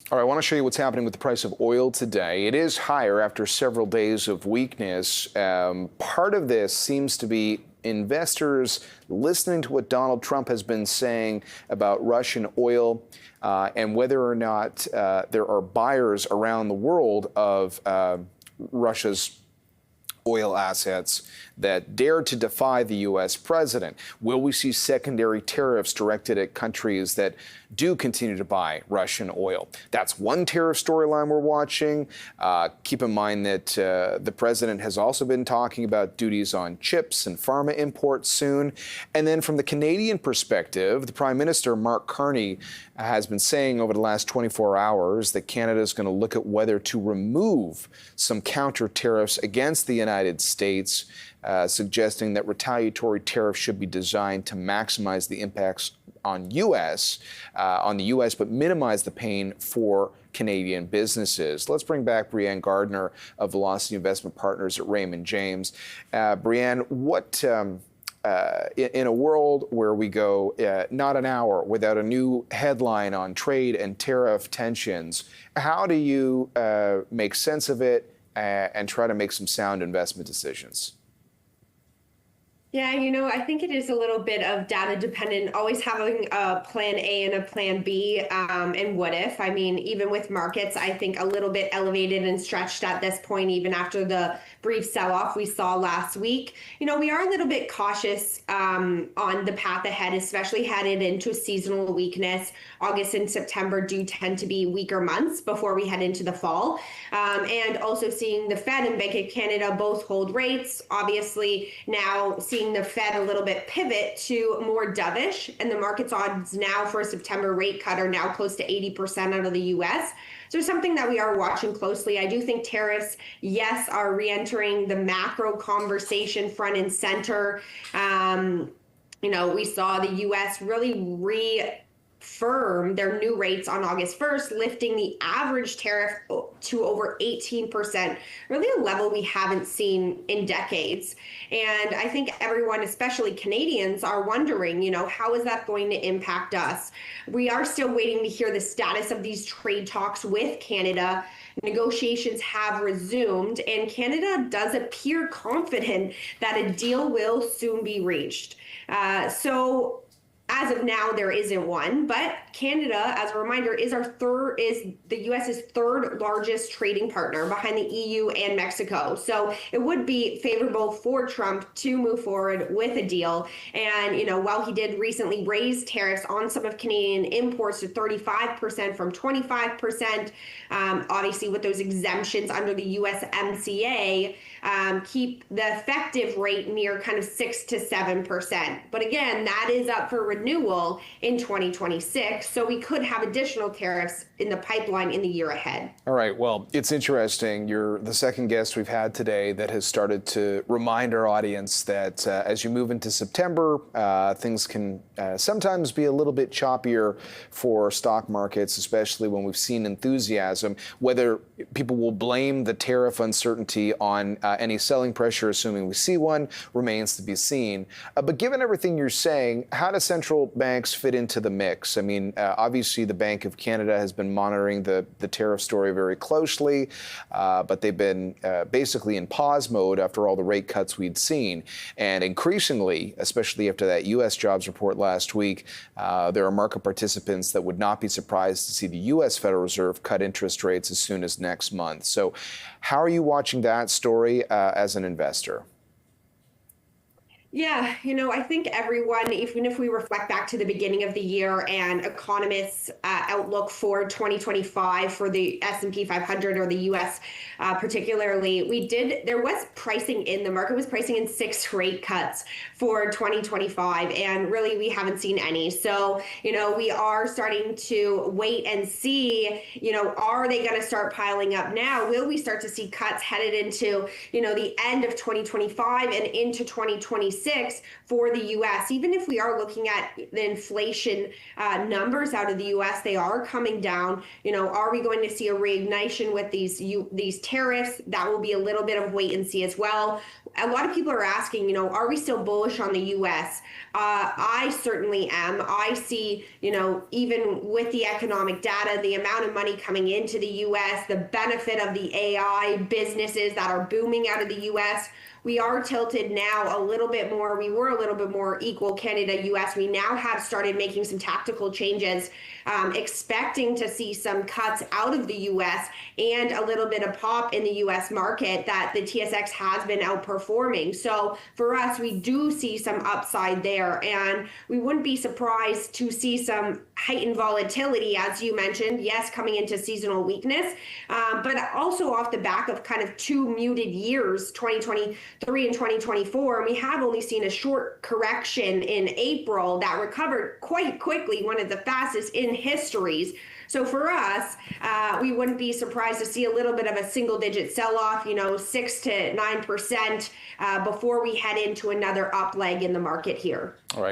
All right, I want to show you what's happening with the price of oil today. It is higher after several days of weakness. Part of this seems to be investors listening to what Donald Trump has been saying about Russian oil and whether or not there are buyers around the world of Russia's oil assets that dare to defy the U.S. president. Will we see secondary tariffs directed at countries that do continue to buy Russian oil? That's one tariff storyline we're watching. Keep in mind that the president has also been talking about duties on chips and pharma imports soon. And then from the Canadian perspective, the Prime Minister, Mark Carney, has been saying over the last 24 hours that Canada is going to look at whether to remove some counter tariffs against the United States, suggesting that retaliatory tariffs should be designed to maximize the impacts on the U.S., but minimize the pain for Canadian businesses. Let's bring back Brianne Gardner of Velocity Investment Partners at Raymond James. Brianne, what in a world where we go not an hour without a new headline on trade and tariff tensions, how do you make sense of it and try to make some sound investment decisions? Yeah, I think it is a little bit of data dependent, always having a plan A and a plan B, and what if. I mean, even with markets, I think a little bit elevated and stretched at this point, even after the brief sell-off we saw last week. We are a little bit cautious on the path ahead, especially headed into seasonal weakness. August and September do tend to be weaker months before we head into the fall. And also seeing the Fed and Bank of Canada both hold rates. Obviously, now seeing the Fed a little bit pivot to more dovish, and the market's odds now for a September rate cut are now close to 80% out of the U.S. So something that we are watching closely. I do think tariffs, yes, are re-entering the macro conversation front and center. We saw the U.S. really reaffirm their new rates on August 1st, lifting the average tariff to over 18%, really a level we haven't seen in decades. And I think everyone, especially Canadians, are wondering, how is that going to impact us? We are still waiting to hear the status of these trade talks with Canada. Negotiations have resumed, and Canada does appear confident that a deal will soon be reached. So as of now, there isn't one, but Canada, as a reminder, is the U.S.'s third largest trading partner behind the EU and Mexico. So it would be favorable for Trump to move forward with a deal. And, while he did recently raise tariffs on some of Canadian imports to 35% from 25%, obviously with those exemptions under the USMCA, keep the effective rate near kind of 6 to 7%. But again, that is up for renewal in 2026. So we could have additional tariffs in the pipeline in the year ahead. All right. Well, it's interesting. You're the second guest we've had today that has started to remind our audience that as you move into September, things can sometimes be a little bit choppier for stock markets, especially when we've seen enthusiasm. Whether people will blame the tariff uncertainty on any selling pressure, assuming we see one, remains to be seen. But given everything you're saying, how do central banks fit into the mix? I mean, obviously, the Bank of Canada has been monitoring the tariff story very closely, but they've been basically in pause mode after all the rate cuts we'd seen. And increasingly, especially after that U.S. jobs report last week, there are market participants that would not be surprised to see the U.S. Federal Reserve cut interest rates as soon as next month. So how are you watching that story as an investor? Yeah, I think everyone, even if we reflect back to the beginning of the year and economists' outlook for 2025 for the S&P 500 or the U.S. Particularly, there was pricing in, the market was pricing in 6 rate cuts for 2025, and really we haven't seen any. So, we are starting to wait and see, are they going to start piling up now? Will we start to see cuts headed into, the end of 2025 and into 2026? For the U.S. Even if we are looking at the inflation numbers out of the U.S., they are coming down. Are we going to see a reignition with these tariffs? That will be a little bit of wait and see as well. a lot of people are asking, are we still bullish on the U.S.? I certainly am. I see, even with the economic data, the amount of money coming into the U.S., the benefit of the AI businesses that are booming out of the U.S., we are tilted now a little bit more. We were a little bit more equal Canada-US. We now have started making some tactical changes, expecting to see some cuts out of the US and a little bit of pop in the US market that the TSX has been outperforming. So for us, we do see some upside there, and we wouldn't be surprised to see some heightened volatility, as you mentioned, yes, coming into seasonal weakness, but also off the back of kind of two muted years, 2023 and 2024. And we have only seen a short correction in April that recovered quite quickly, one of the fastest in histories. So for us, we wouldn't be surprised to see a little bit of a single-digit sell-off, 6 to 9%, before we head into another up leg in the market here. All right.